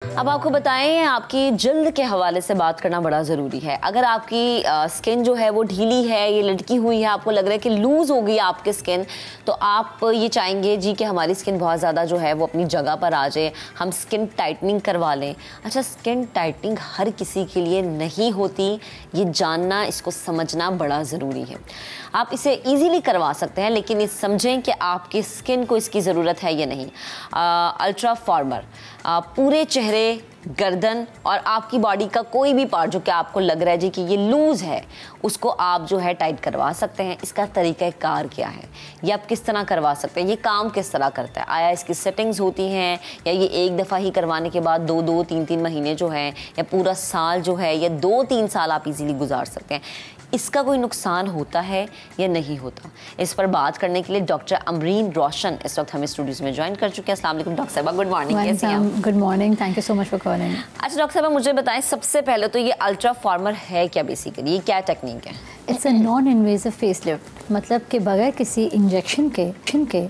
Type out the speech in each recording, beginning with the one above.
अब आपको बताएं, आपकी जल्द के हवाले से बात करना बड़ा ज़रूरी है। अगर आपकी स्किन जो है वो ढीली है, ये लटकी हुई है, आपको लग रहा है कि लूज़ हो गई आपकी स्किन, तो आप ये चाहेंगे जी कि हमारी स्किन बहुत ज़्यादा जो है वो अपनी जगह पर आ जाए, हम स्किन टाइटनिंग करवा लें। अच्छा, स्किन टाइटनिंग हर किसी के लिए नहीं होती, ये जानना, इसको समझना बड़ा ज़रूरी है। आप इसे ईजीली करवा सकते हैं, लेकिन ये समझें कि आपकी स्किन को इसकी ज़रूरत है या नहीं। अल्ट्रा फॉर्मर पूरे चेहरे, गर्दन और आपकी बॉडी का कोई भी पार्ट जो कि आपको लग रहा है जी कि ये लूज़ है, उसको आप जो है टाइट करवा सकते हैं। इसका तरीक़ाकार क्या है, ये आप किस तरह करवा सकते हैं, ये काम किस तरह करता है, आया इसकी सेटिंग्स होती हैं या ये एक दफ़ा ही करवाने के बाद 2-2, 3-3 महीने जो है या पूरा साल जो है या 2-3 साल आप इजीली गुजार सकते हैं। इसका कोई नुकसान होता है या नहीं होता, इस पर बात करने के लिए डॉक्टर अमरीन रोशन इस वक्त हमें स्टूडियोज़ में ज्वाइन कर चुके हैं। अस्सलाम वालेकुम डॉक्टर साहबा, गुड मॉर्निंग। कैसी हैं आप? Good morning, thank you so much for calling. अच्छा डॉक्टर साहबा, मुझे बताएं सबसे पहले तो ये अल्ट्रा फॉर्मर है क्या, बेसिकली ये क्या टेक्निक है? It's a non invasive face lift, मतलब कि बगैर किसी इंजेक्शन के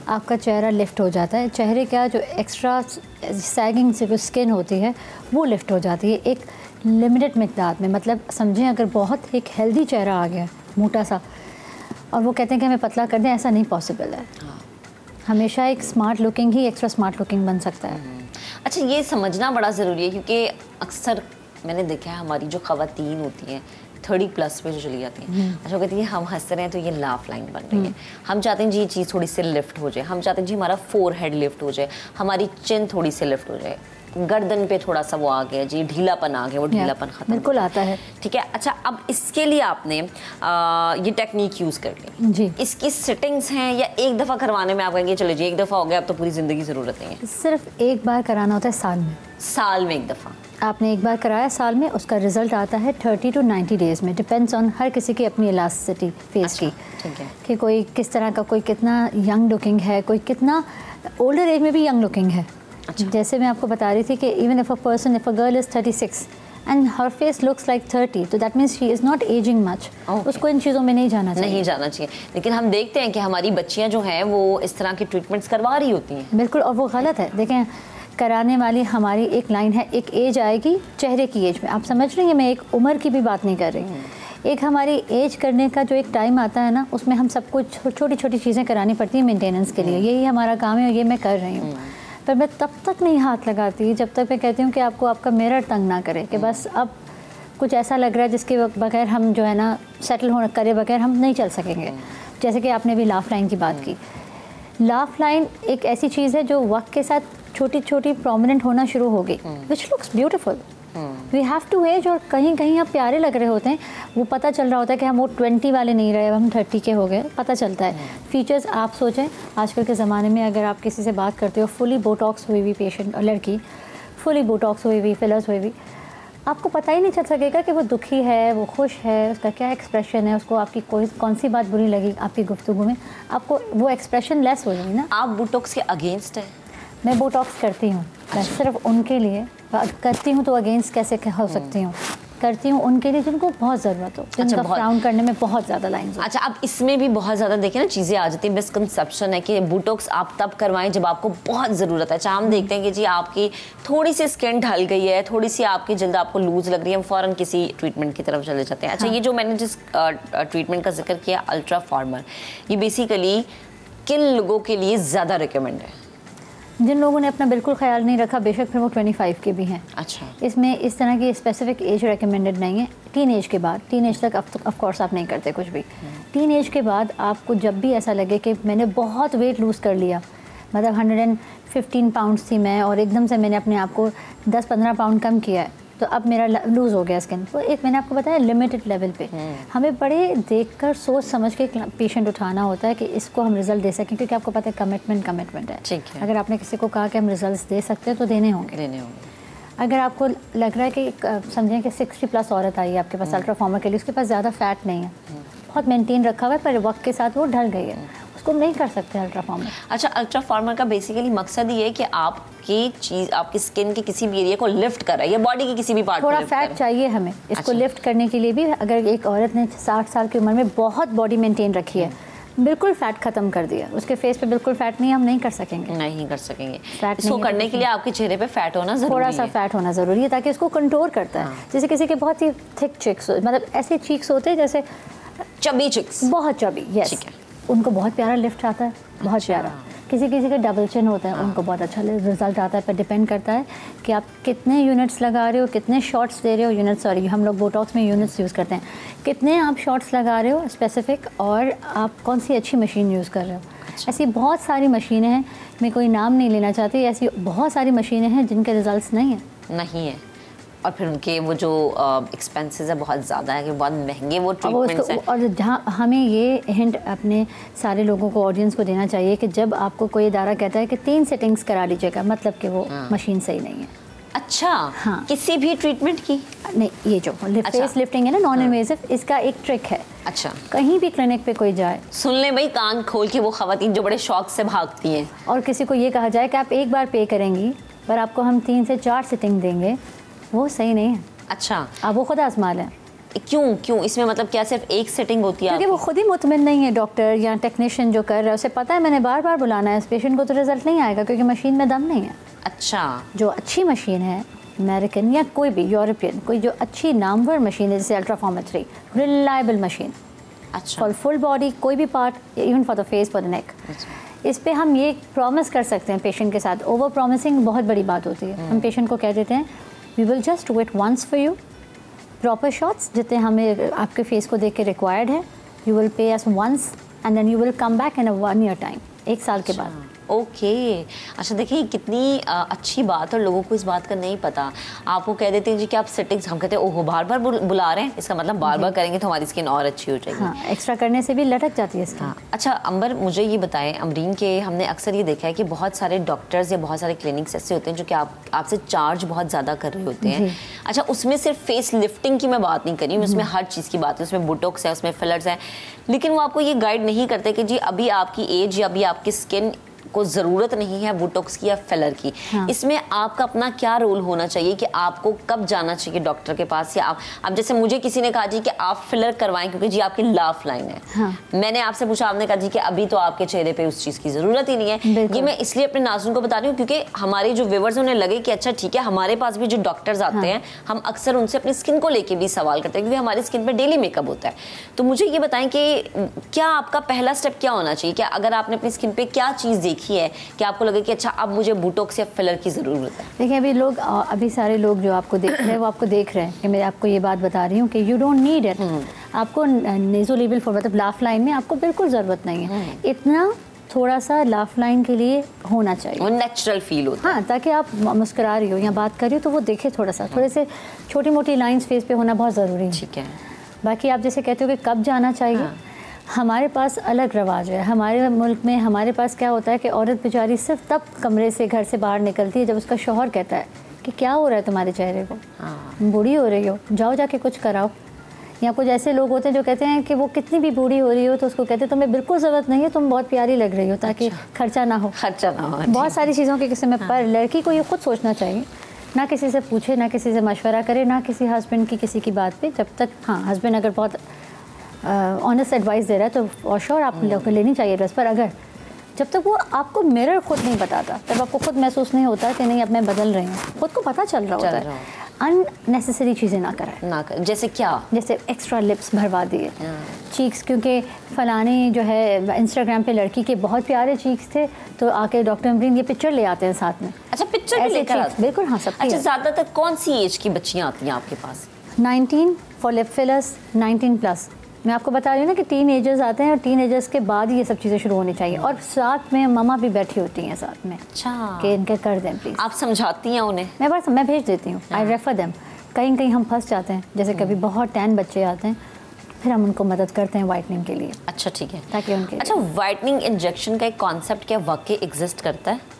आपका चेहरा लिफ्ट हो जाता है। चेहरे का जो एक्स्ट्रा सैगिंग से जो स्किन होती है वो लिफ्ट हो जाती है एक लिमिटेड मिकदार में। मतलब समझें, अगर बहुत एक हेल्दी चेहरा आ गया मोटा सा और वो कहते हैं कि हमें पतला कर दें, ऐसा नहीं पॉसिबल है। हमेशा एक स्मार्ट लुकिंग ही एक्स्ट्रा स्मार्ट लुकिंग बन सकता है। अच्छा, ये समझना बड़ा ज़रूरी है क्योंकि अक्सर मैंने देखा है हमारी जो ख़वातीन होती हैं 30+ पे जो चली जाती हैं, अच्छा कहती हैं हम हंस रहे हैं तो ये लाफ लाइन बन रही है, हम चाहते हैं जी ये चीज़ थोड़ी सी लिफ्ट हो जाए, हम चाहते हैं जी हमारा फोरहेड लिफ्ट हो जाए, हमारी चिन थोड़ी सी लिफ्ट हो जाए, गर्दन पे थोड़ा सा वो आ गया जी, ढीलापन आ गया, वो ढीलापन खत्म बिल्कुल आता है। ठीक है। अच्छा, अब इसके लिए आपने ये टेक्निक यूज़ कर ली जी। इसकी सेटिंग्स हैं या एक दफ़ा करवाने में आप कहेंगे चले जी एक दफ़ा हो गया, अब तो पूरी ज़िंदगी ज़रूरत नहीं है? सिर्फ एक बार कराना होता है साल में। साल में एक दफ़ा आपने एक बार कराया साल में, उसका रिजल्ट आता है 30 to 90 डेज़ में। डिपेंड्स ऑन हर किसी की अपनी इलास्टिसिटी फेस की, ठीक है, कि कोई किस तरह का, कोई कितना यंग लुकिंग है, कोई कितना ओल्डर एज में भी यंग लुकिंग है। अच्छा। जैसे मैं आपको बता रही थी कि even if a girl is 36 and her face looks like 30, तो that means she is not ageing much. उसको इन चीज़ों में नहीं जाना चाहिए। लेकिन हम देखते हैं कि हमारी बच्चियां जो हैं वो इस तरह की ट्रीटमेंट्स करवा रही होती हैं। बिल्कुल, और वो गलत है। देखें, कराने वाली हमारी एक लाइन है, एक एज आएगी चेहरे की एज में। आप समझ रही हैं, मैं एक उम्र की भी बात नहीं कर रही। एक हमारी एज करने का जो एक टाइम आता है ना, उसमें हम सब कुछ छोटी छोटी चीज़ें करानी पड़ती हैं मेंटेनेंस के लिए। यही हमारा काम है और ये मैं कर रही हूँ। पर मैं तब तक नहीं हाथ लगाती जब तक मैं कहती हूँ कि आपको आपका मिरर तंग ना करे, कि बस अब कुछ ऐसा लग रहा है जिसके बगैर हम जो है ना सेटल होने करे बगैर हम नहीं चल सकेंगे। जैसे कि आपने भी लाफ लाइन की बात की। लाफ लाइन एक ऐसी चीज़ है जो वक्त के साथ छोटी छोटी प्रोमिनेंट होना शुरू हो गई, which looks beautiful. We have to age, और कहीं कहीं आप प्यारे लग रहे होते हैं, वो पता चल रहा होता है कि हम वो 20 वाले नहीं रहे, हम 30 के हो गए, पता चलता है। फीचर्स आप सोचें, आजकल के ज़माने में अगर आप किसी से बात करते हो, फुली बोटॉक्स हुई हुई पेशेंट और लड़की, फुली बोटॉक्स हुई हुई, फिलर्स हुई हुई, आपको पता ही नहीं चल सकेगा कि वो दुखी है, वो खुश है, उसका क्या एक्सप्रेशन है, उसको आपकी कौन सी बात बुरी लगी आपकी गुफ्तगू में, आपको वो एक्सप्रेशन लेस हो जाएगी ना। आप बोटॉक्स के अगेंस्ट है? मैं बोटॉक्स करती हूँ। मैं सिर्फ उनके लिए करती हूँ, तो अगेंस्ट कैसे हो सकती हूँ? करती हूँ उनके लिए जिनको बहुत ज़रूरत हो, जिनका फ्राउन करने में बहुत ज़्यादा लाइन्स हो। अच्छा, अब इसमें भी बहुत ज़्यादा देखिए ना चीज़ें आ जाती हैं। मिसकंसेप्शन है कि बोटॉक्स आप तब करवाएं जब आपको बहुत ज़रूरत है। अच्छा, हम देखते हैं कि जी आपकी थोड़ी सी स्किन ढल गई है, थोड़ी सी आपकी जल्द आपको लूज लग रही है, हम फ़ौरन किसी ट्रीटमेंट की तरफ चले जाते हैं। अच्छा, ये जो मैंने जिस ट्रीटमेंट का जिक्र किया अल्ट्रा फॉर्मर, ये बेसिकली किन लोगों के लिए ज़्यादा रिकमेंड है? जिन लोगों ने अपना बिल्कुल ख्याल नहीं रखा, बेशक फिर वो 25 के भी हैं। अच्छा, इसमें इस तरह की स्पेसिफिक एज रेकमेंडेड नहीं है। टीन एज के बाद, टीन एज तक ऑफ कोर्स आप नहीं करते कुछ भी। टीन एज के बाद आपको जब भी ऐसा लगे कि मैंने बहुत वेट लूज़ कर लिया, मतलब 115 पाउंड्स थी मैं और एकदम से मैंने अपने आप को 10-15 पाउंड कम किया है, तो अब मेरा लूज़ हो गया स्किन, तो एक मैंने आपको बताया लिमिटेड लेवल पे हमें बड़े देखकर सोच समझ के पेशेंट उठाना होता है कि इसको हम रिजल्ट दे सकें, क्योंकि आपको पता है कमिटमेंट है। ठीक है। अगर आपने किसी को कहा कि हम रिजल्ट दे सकते हैं तो देने होंगे। अगर आपको लग रहा है कि समझें कि 60+ औरत आई है आपके पास अल्ट्रा फॉर्मर के लिए, उसके पास ज़्यादा फैट नहीं है, बहुत मेंटेन रखा हुआ है, पर वक्त के साथ वो ढल गई है, उसको हम नहीं कर सकते अल्ट्रा फॉर्मर। अच्छा, अल्ट्रा फॉर्मर का बेसिकली मकसद ये है कि आपकी चीज़ आपकी स्किन के किसी भी एरिया को लिफ्ट कर रहा है या बॉडी के किसी भी पार्ट को थोड़ा लिफ्ट फैट चाहिए हमें इसको लिफ्ट करने के लिए भी। अगर एक औरत ने 60 साल की उम्र में बहुत बॉडी मेंटेन रखी है, बिल्कुल फैट खत्म कर दिया, उसके फेस पे बिल्कुल फैट नहीं, हम नहीं कर सकेंगे। नहीं कर सकेंगे। इसको करने के लिए आपके चेहरे पे फैट होना जरूरी थोड़ा है। सा फैट होना जरूरी है ताकि उसको कंट्रोल करता है। जैसे किसी के बहुत ही थिक चिक्स, मतलब ऐसे चीक्स होते हैं जैसे चबी चिक्स, बहुत चबी, यस, उनको बहुत प्यारा लिफ्ट आता है, बहुत प्यारा। किसी किसी के डबल चिन होता है, उनको बहुत अच्छा रिजल्ट आता है। पर डिपेंड करता है कि आप कितने यूनिट्स लगा रहे हो, कितने शॉट्स दे रहे हो, यूनिट सॉरी हम लोग बोटॉक्स में यूनिट्स यूज़ करते हैं, कितने आप शॉट्स लगा रहे हो स्पेसिफिक, और आप कौन सी अच्छी मशीन यूज़ कर रहे हो। ऐसी बहुत सारी मशीनें हैं, मैं कोई नाम नहीं लेना चाहती, ऐसी बहुत सारी मशीनें हैं जिनके रिजल्ट्स नहीं है। और फिर उनके वो जो एक्सपेंसेस है बहुत ज़्यादा है, कि बहुत महंगे वो ट्रीटमेंट्स हैं। और जहाँ हमें ये हिंट अपने सारे लोगों को, ऑडियंस को देना चाहिए कि जब आपको कोई इदारा कहता है कि 3 सेटिंग्स करा लीजिएगा, मतलब कि वो मशीन सही नहीं है। अच्छा, हाँ, किसी भी ट्रीटमेंट की नहीं, ये जो फेस लिफ्टिंग है ना, नॉन इन्वेसिव, इसका एक ट्रिक है। अच्छा, कहीं भी क्लिनिक पे कोई जाए, सुन ले भाई कान खोल के वो खवातीन जो बड़े शौक से भागती हैं, और किसी को ये कहा जाए कि आप एक बार पे करेंगी पर आपको हम 3 से 4 सिटिंग देंगे, वो सही नहीं है। अच्छा, आप वो खुद आजमा लें। क्यों इसमें मतलब क्या सिर्फ एक सेटिंग होती है? क्योंकि वो खुद ही मुतमिन नहीं है, डॉक्टर या टेक्नीशियन जो कर रहा है उसे पता है मैंने बार बार बुलाना है, इस पेशेंट को तो रिजल्ट नहीं आएगा क्योंकि मशीन में दम नहीं है। अच्छा, जो अच्छी मशीन है, अमेरिकन या कोई भी यूरोपियन, कोई जो अच्छी नामवर मशीन है जैसे अल्ट्राफॉर्मेट्री, रिलायबल मशीन, अच्छा, फॉर फुल बॉडी, कोई भी part, even for the face, for the neck, इस पे हम ये प्रॉमिस कर सकते हैं पेशेंट के साथ। ओवर प्रॉमिसिंग बहुत बड़ी बात होती है। हम पेशेंट को कह देते हैं we will just do it once for you, proper shots जितने हमें आपके फेस को देख के रिक्वायर्ड है, you will pay us once and then you will come back in a 1 year time, 1 साल के बाद। ओके। अच्छा, देखिए कितनी अच्छी बात, और लोगों को इस बात का नहीं पता। आप वो कह देते हैं जी कि आप सेटिंग्स, हम कहते हैं ओहो बार बार बुला रहे हैं, इसका मतलब बार बार करेंगे तो हमारी स्किन और अच्छी हो जाएगी। हाँ, एक्स्ट्रा करने से भी लटक जाती है स्किन। हाँ। अच्छा अंबर, मुझे ये बताएं, अमरीन के हमने अक्सर ये देखा है कि बहुत सारे डॉक्टर्स या बहुत सारे क्लिनिक्स ऐसे होते हैं जो कि आपसे चार्ज बहुत ज़्यादा कर रहे होते हैं। अच्छा, उसमें सिर्फ फेस लिफ्टिंग की मैं बात नहीं कर रही हूँ, उसमें हर चीज़ की बात है, उसमें बोटॉक्स है, उसमें फिलर्स है, लेकिन वो आपको ये गाइड नहीं करते कि जी अभी आपकी एज या अभी आपकी स्किन को ज़रूरत नहीं है बोटॉक्स की या फिलर की। हाँ। इसमें आपका अपना क्या रोल होना चाहिए कि आपको कब जाना चाहिए डॉक्टर के पास, या आप जैसे मुझे किसी ने कहा जी कि आप फिलर करवाएं क्योंकि जी आपकी लाफ लाइन है। हाँ। मैंने आपसे पूछा, आपने कहा जी कि अभी तो आपके चेहरे पे उस चीज़ की ज़रूरत ही नहीं है। ये मैं इसलिए अपने नाज़रीन को बता रही हूँ क्योंकि हमारे जो व्यूअर्स उन्हें लगे कि अच्छा ठीक है, हमारे पास भी जो डॉक्टर्स आते हैं, हम अक्सर उनसे अपनी स्किन को लेके भी सवाल करते हैं क्योंकि हमारी स्किन पर डेली मेकअप होता है। तो मुझे ये बताएं कि क्या आपका पहला स्टेप क्या होना चाहिए? क्या अगर आपने अपनी स्किन पर क्या चीज़ देखी है कि आपको लगे कि अच्छा अब मुझे बोटॉक्स या फिलर की ज़रूरत है? देखिए, अभी सारे लोग जो आपको देख रहे हैं वो आपको देख रहे हैं कि मैं आपको ये बात बता रही हूँ कि यू डोंट नीड इट। आपको नेज़ोलेबियल फॉर मतलब लाफ लाइन में आपको बिल्कुल ज़रूरत नहीं है। इतना थोड़ा सा लाफ लाइन के लिए होना चाहिए, वो नेचुरल फील होता है। हाँ, ताकि आप मुस्कुरा रही हो या बात कर रही हो तो वो देखे थोड़ा सा, थोड़े से छोटी मोटी लाइन्स फेस पे होना बहुत ज़रूरी है। ठीक है। बाकी आप जैसे कहते हो कि कब जाना चाहिए, हमारे पास अलग रवाज है। हमारे मुल्क में हमारे पास क्या होता है कि औरत बेचारी सिर्फ तब कमरे से, घर से बाहर निकलती है जब उसका शौहर कहता है कि क्या हो रहा है तुम्हारे चेहरे को, बूढ़ी हो रही हो, जाओ जाके कुछ कराओ। या कुछ ऐसे लोग होते हैं जो कहते हैं कि वो कितनी भी बूढ़ी हो रही हो तो उसको कहते हैं तुम्हें बिल्कुल ज़रूरत नहीं है, तुम बहुत प्यारी लग रही हो, ताकि खर्चा ना हो। बहुत सारी चीज़ों के किस्से में। पर लड़की को ये खुद सोचना चाहिए, ना किसी से पूछे, ना किसी से मशवरा करे, ना किसी हस्बैंड की किसी की बात पे। जब तक हस्बैंड अगर बहुत ऑनेस्ट एडवाइस दे रहा है तो और श्योर आप लोगों को लेनी चाहिए ड्रेस, पर अगर जब तक वो आपको मिरर खुद नहीं बताता, तब आपको खुद महसूस नहीं होता कि नहीं अब मैं बदल रही हूँ, खुद को पता चल रहा होता है, अननेसेसरी चीज़ें ना करें। जैसे क्या? जैसे एक्स्ट्रा लिप्स भरवा दिए, चीक्स, क्योंकि फलानी जो है इंस्टाग्राम पे लड़की के बहुत प्यारे चीक्स थे तो आके डॉक्टर अमरीन ये पिक्चर ले आते हैं साथ में। अच्छा, पिक्चर भी लेकर आते हैं? बिल्कुल, हाँ, सब। अच्छा, ज़्यादातर कौन सी एज की बच्चियाँ आती हैं आपके पास? 19 फॉर लिप फिलर्स, 19+। मैं आपको बता रही हूँ ना कि टीन एजर्स आते हैं और टीन एजर्स के बाद ये सब चीज़ें शुरू होनी चाहिए, और साथ में मामा भी बैठी होती हैं साथ में। अच्छा, कि इनके कर दें प्लीज़। आप समझाती हैं उन्हें? मैं भेज देती हूँ, आई रेफर देम। कहीं कहीं हम फंस जाते हैं, जैसे कभी बहुत टैन बच्चे आते हैं, फिर हम उनको मदद करते हैं वाइटनिंग के लिए। अच्छा, ठीक है, ताकि उनके। अच्छा, वाइटनिंग इंजेक्शन का एक कॉन्सेप्ट क्या वाकई एग्जिस्ट करता है?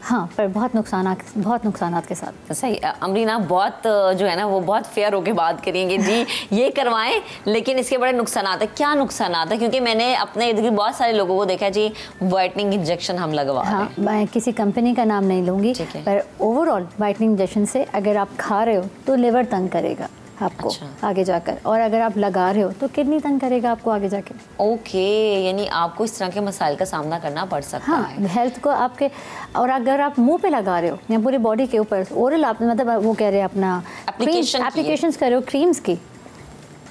हाँ, पर बहुत नुकसानात के साथ। सही। अमरीन, आप बहुत जो है ना वो बहुत फेयर होके बात करेंगे जी, ये करवाएं लेकिन इसके बड़े नुकसानात है। क्या नुकसानात है? क्योंकि मैंने अपने इर्द गिर्द बहुत सारे लोगों को देखा जी वाइटनिंग इंजेक्शन हम लगवा रहे हैं। हाँ, मैं किसी कंपनी का नाम नहीं लूँगी, पर ओवरऑल वाइटनिंग इंजेक्शन से अगर आप खा रहे हो तो लिवर तंग करेगा, आपको आगे जाकर, और अगर आप लगा रहे हो तो किडनी तंग करेगा आपको आगे जाके। ओके, यानी आपको इस तरह के मसाइल का सामना करना पड़ सकता है। हेल्थ को आपके, और अगर आप मुंह पे लगा रहे हो या पूरी बॉडी के ऊपर ओरल, आप मतलब वो कह रहे हैं अपना एप्लीकेशंस कर रहे हो क्रीम्स की,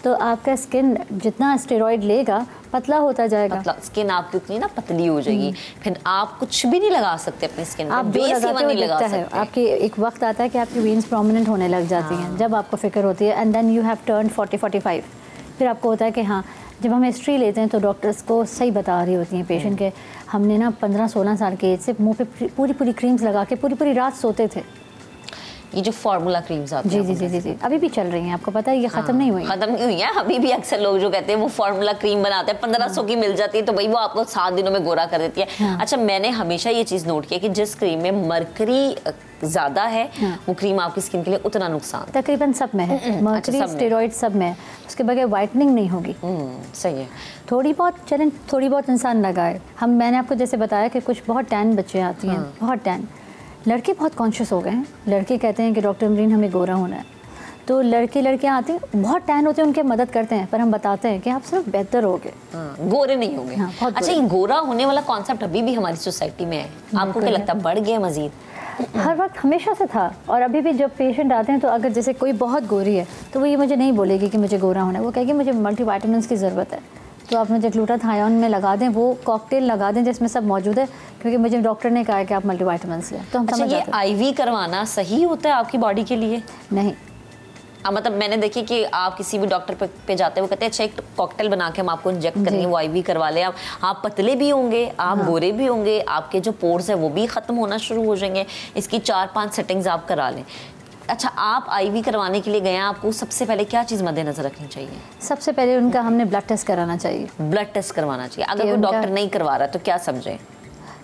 तो आपका स्किन जितना स्टेरॉइड लेगा पतला होता जाएगा, स्किन आपकी उतनी ना पतली हो जाएगी, फिर आप कुछ भी नहीं लगा सकते अपनी स्किन पे, आप जो लगाते हो दिखता है। आपकी एक वक्त आता है कि आपकी वेन्स प्रोमिनेंट होने लग जाती हैं, जब आपको फिक्र होती है, and then you have turn 40-45, फिर आपको होता है कि हाँ, जब हम हिस्ट्री लेते हैं तो डॉक्टर्स को सही बता रही होती हैं पेशेंट के, हमने ना 15-16 साल के एज से मुँह पे पूरी क्रीम्स लगा के पूरी रात सोते थे। ये जो फार्मूला क्रीम्स आती हैं जी अभी भी चल रही हैं, आपको पता है ये खत्म नहीं हुई है अभी भी। अक्सर लोग जो कहते हैं वो फार्मूला क्रीम बनाते हैं, 1500 की मिल जाती है, तो भाई वो आपको 7 दिनों में गोरा कर देती है। अच्छा, मैंने हमेशा ये चीज नोट किया कि जिस क्रीम में मरकरी ज्यादा है वो क्रीम आपकी स्किन के लिए उतना नुकसान तकरीबन सब में है। मरकरी, स्टेरॉइड सब में, उसके बगैर वाइटनिंग नहीं होगी। सही है। थोड़ी बहुत इंसान लगाए। मैंने आपको जैसे बताया कि कुछ बहुत टैन बच्चे आती हैं, बहुत टैन। लड़के बहुत कॉन्शियस हो गए हैं, लड़के कहते हैं कि डॉक्टर अमरीन हमें गोरा होना है, तो लड़कियाँ आती हैं बहुत टैन होते हैं, उनके मदद करते हैं, पर हम बताते हैं कि आप सिर्फ बेहतर होगे, गोरे नहीं होंगे। अच्छा, ये गोरा होने वाला कॉन्सेप्ट अभी भी हमारी सोसाइटी में है, आपको क्या लगता है बढ़ गया मजीद? हर वक्त हमेशा से था, और अभी भी जब पेशेंट आते हैं तो अगर जैसे कोई बहुत गोरी है तो वो ये मुझे नहीं बोलेगी कि मुझे गोरा होना है, वो कहेगी मुझे मल्टीविटामिन्स की ज़रूरत है, तो आप मुझे ग्लूटाथायोन में लगा दें, वो कॉकटेल लगा दें जिसमें सब मौजूद है, क्योंकि मुझे डॉक्टर ने कहा है कि आप मल्टीविटामिन्स लें। तो हम समझ जाते हैं। ये आईवी करवाना सही होता है आपकी बॉडी के लिए? नहीं, मतलब मैंने देखी कि आप किसी भी डॉक्टर पे जाते हैं, वो कहते हैं अच्छा एक कॉकटेल बना के हम आपको इंजेक्ट करेंगे, वो आईवी करवा लें, आप पतले भी होंगे, आप गोरे भी होंगे, आपके जो पोर्स है वो भी खत्म होना शुरू हो जाएंगे, इसकी 4-5 सेटिंग्स आप करा लें। अच्छा, आप आईवी करवाने के लिए गए हैं, आपको सबसे पहले क्या चीज़ मद्देनजर रखनी चाहिए? सबसे पहले उनका हमने ब्लड टेस्ट कराना चाहिए। ब्लड टेस्ट करवाना चाहिए। अगर कोई डॉक्टर नहीं करवा रहा तो क्या समझे?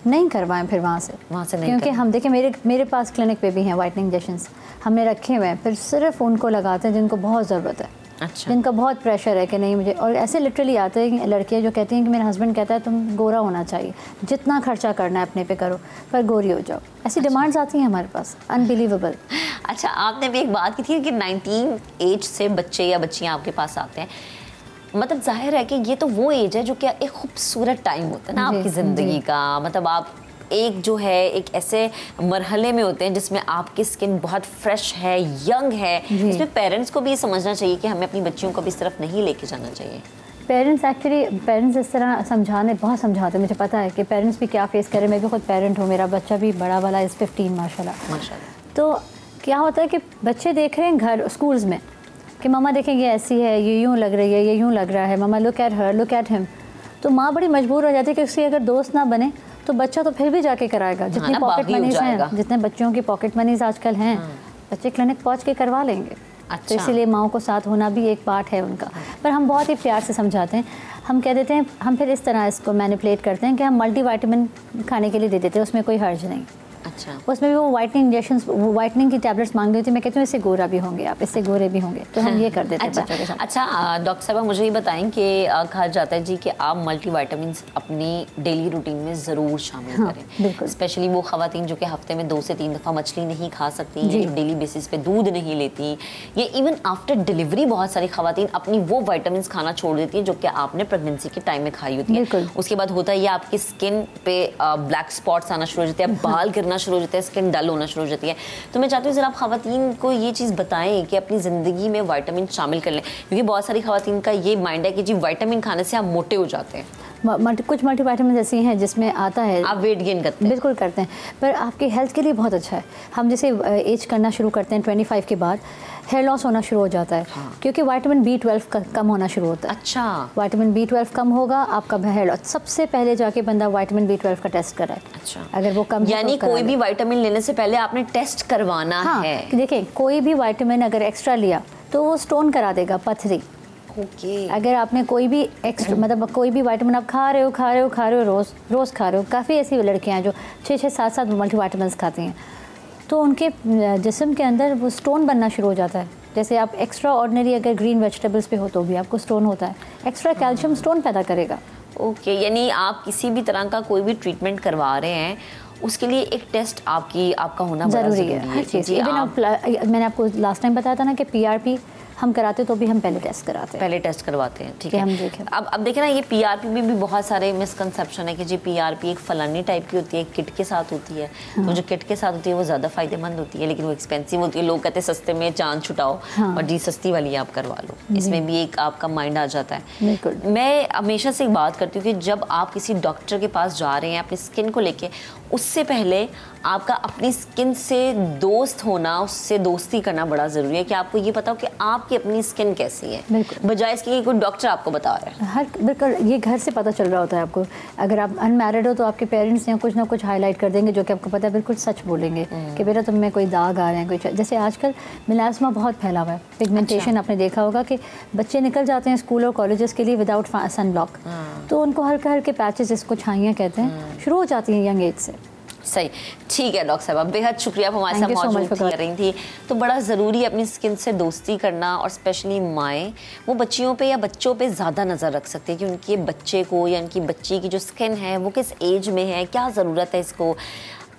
नहीं करवाएं फिर वहाँ से नहीं, क्योंकि हम देखें मेरे पास क्लिनिक पे भी हैं वाइटनिंग इंजेक्शंस हमने रखे हुए हैं, फिर सिर्फ उनको लगाते हैं जिनको बहुत ज़रूरत है। अच्छा। जिनका बहुत प्रेशर है कि नहीं मुझे, और ऐसे लिटरली आते हैं लड़कियाँ जो कहती हैं कि मेरा हस्बैंड कहता है तुम गोरा होना चाहिए, जितना खर्चा करना है अपने पे करो पर गोरी हो जाओ, ऐसी डिमांड्स आती हैं हमारे पास, अनबिलीवेबल। अच्छा, आपने भी एक बात की थी कि 19 एज से बच्चे या बच्चियाँ आपके पास आते हैं, मतलब जाहिर है कि ये तो वो एज है जो कि एक खूबसूरत टाइम होता है ना आपकी ज़िंदगी का, मतलब आप एक जो है एक ऐसे मरहले में होते हैं जिसमें आपकी स्किन बहुत फ्रेश है, यंग है, इसमें पेरेंट्स को भी ये समझना चाहिए कि हमें अपनी बच्चियों को भी इस तरफ नहीं लेके जाना चाहिए। पेरेंट्स इस तरह बहुत समझाते हैं, मुझे पता है कि पेरेंट्स भी क्या फेस करें, मैं भी खुद पेरेंट हूँ, मेरा बच्चा भी बड़ा वाला इस 15 माशाल्लाह। तो क्या होता है कि बच्चे देख रहे हैं घर स्कूल्स में कि मम्मा देखेंगे ऐसी है, ये यूँ लग रही है, ये यूँ लग रहा है, mamma look at her, look at him, तो माँ बड़ी मजबूर हो जाती है कि उसकी अगर दोस्त ना बने तो बच्चा तो फिर भी जाके कराएगा। जितनी पॉकेट मनीज हैं, जितने बच्चों की पॉकेट मनीज आजकल हैं, बच्चे क्लिनिक पहुंच के करवा लेंगे। अच्छा। तो इसीलिए माँओं को साथ होना भी एक पार्ट है उनका, पर हम बहुत ही प्यार से समझाते हैं। हम कह देते हैं, हम फिर इस तरह इसको मैनिपुलेट करते हैं कि हम मल्टीविटामिन खाने के लिए दे देते हैं, उसमें कोई हर्ज नहीं। अच्छा। उसमें भी वो वाइटनिंग इंजेक्शंस, वाइटनिंग की टैबलेट्स मांग रही थी, मैं कहती हूँ इससे गोरा भी होंगे आप, इससे गोरे भी होंगे, तो हम ये कर देते हैं बच्चों के साथ। अच्छा डॉक्टर साहब, मुझे ये बताएं कि कहा जाता है जी कि आप मल्टीविटामिन्स अपनी डेली रूटीन में ज़रूर शामिल करें, स्पेशली वो ख़वातीन जो कि हफ्ते में 2 से 3 दफ़ा मछली नहीं खा सकती, जो डेली बेसिस पे दूध नहीं लेती, ये इवन आफ्टर डिलीवरी बहुत सारी ख़वातीन अपनी वो विटामिन्स खाना छोड़ देती है जो कि आपने प्रेगनेंसी के टाइम में खाई होती है। उसके बाद होता है ये आपकी स्किन पे ब्लैक स्पॉट्स आना शुरू हो जाते हैं, बाल गिरना शुरू हो जाता है, स्किन डल होना शुरू हो जाती है। तो मैं चाहती हूँ जरा आप खवातीन को ये चीज़ बताएं कि अपनी ज़िंदगी में विटामिन शामिल कर लें, क्योंकि बहुत सारी खवातीन का ये माइंड है कि जी विटामिन खाने से आप मोटे हो जाते हैं। कुछ मल्टीविटामिन ऐसी हैं जिसमें आता है आप वेट गेन करते हैं, बिल्कुल करते हैं, पर आपकी हेल्थ के लिए बहुत अच्छा है। हम जैसे एज करना शुरू करते हैं 25 के बाद, हेयर लॉस होना शुरू हो जाता है। हाँ। क्योंकि विटामिन B12 कम होना शुरू होता है। अच्छा। विटामिन B12 कम होगा, आपका हेयर लॉस, सबसे पहले जाके बंदा विटामिन B12 का टेस्ट कराए। अच्छा। अगर वो कम, यानी कोई भी विटामिन लेने से पहले आपने टेस्ट करवाना है। देखिए, कोई भी विटामिन अगर एक्स्ट्रा लिया तो वो स्टोन करा देगा, पथरी। अगर आपने कोई भी एक्स्ट्रा, मतलब कोई भी विटामिन आप खा रहे हो रोज़ खा रहे हो, काफ़ी ऐसी लड़कियां हैं जो 6-7 मल्टीविटामिन खाती हैं, तो उनके जिस्म के अंदर वो स्टोन बनना शुरू हो जाता है। जैसे आप एक्स्ट्रा ऑर्डिनरी अगर ग्रीन वेजिटेबल्स पे हो तो भी आपको स्टोन होता है, एक्स्ट्रा कैल्शियम स्टोन पैदा करेगा। ओके, यानी आप किसी भी तरह का कोई भी ट्रीटमेंट करवा रहे हैं उसके लिए एक टेस्ट आपका होना ज़रूरी है। हर चीज़, मैंने आपको लास्ट टाइम बताया था ना कि PRP हम कराते तो भी हम पहले टेस्ट कराते हैं, पहले टेस्ट करवाते हैं, ठीक है। हम देखें अब देखें ना, ये पीआरपी में भी बहुत सारे मिसकंसेप्शन है कि जी पीआरपी एक फलानी टाइप की होती है, किट के साथ होती है। तो जो किट के साथ होती है वो ज़्यादा फायदेमंद होती है, लेकिन वो एक्सपेंसिव होती है। लोग कहते हैं सस्ते में चांद छुटाओ और जी सस्ती वाली आप करवा लो, इसमें भी एक आपका माइंड आ जाता है। मैं हमेशा से एक बात करती हूँ कि जब आप किसी डॉक्टर के पास जा रहे हैं अपनी स्किन को लेके, उससे पहले आपका अपनी स्किन से दोस्त होना, उससे दोस्ती करना बड़ा ज़रूरी है कि आपको ये पता हो कि आपकी अपनी स्किन कैसी है, बजाय इसके कि कोई डॉक्टर आपको बता रहा है। बिल्कुल, ये घर से पता चल रहा होता है आपको। अगर आप अनमैरिड हो तो आपके पेरेंट्स ने कुछ ना कुछ हाईलाइट कर देंगे जो कि आपको पता है, बिल्कुल सच बोलेंगे कि बेटा तुम में कोई दाग आ रहे हैं, कोई जैसे आजकल मिलास्मा बहुत फैला हुआ है, पिगमेंटेशन। आपने देखा होगा कि बच्चे निकल जाते हैं स्कूल और कॉलेजेस के लिए विदाउट सन ब्लॉक, तो उनको हल्के हल्के पैचेस, इसको छाइयाँ कहते हैं, शुरू हो जाती हैं यंग एज से। सही, ठीक है डॉक्टर साहब, बेहद शुक्रिया आप हमारे साथ मौजूद कर रही थी। तो बड़ा ज़रूरी है अपनी स्किन से दोस्ती करना, और स्पेशली माएँ वो बच्चियों पे या बच्चों पे ज़्यादा नज़र रख सकती है कि उनके बच्चे को या उनकी बच्ची की जो स्किन है वो किस एज में है, क्या ज़रूरत है इसको।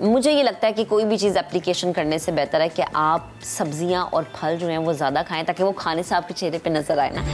मुझे ये लगता है कि कोई भी चीज़ एप्लीकेशन करने से बेहतर है कि आप सब्जियां और फल जो हैं वो ज़्यादा खाएं, ताकि वो खाने से आपके चेहरे पे नज़र आए ना।